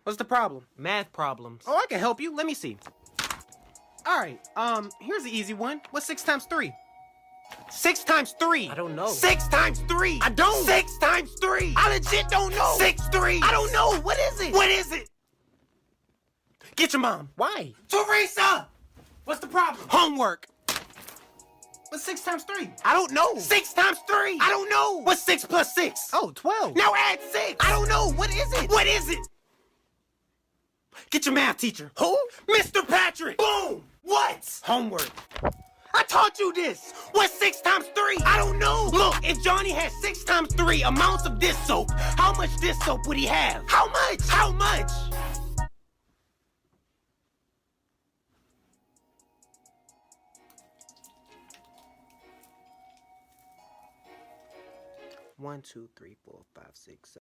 What's the problem? Math problems. Oh, I can help you. Let me see. Alright, here's the easy one. What's 6 times 3? 6 times 3. I don't know. 6 times 3. I don't. 6 times 3. I legit don't know. 6 3. I don't know. What is it? What is it? Get your mom. Why? Teresa! What's the problem? Homework. What's 6 times 3? I don't know. 6 times 3. I don't know. What's 6 plus 6? Oh, 12. Now add 6. I don't know. What is it? What is it? Get your math teacher. Who? Mr. Patrick. Boom. What? Homework. I taught you this. What's 6 times 3? I don't know. Look, if Johnny had 6 times 3 amounts of dish soap, how much dish soap would he have? How much? How much? One, two, three, four, five, six, seven.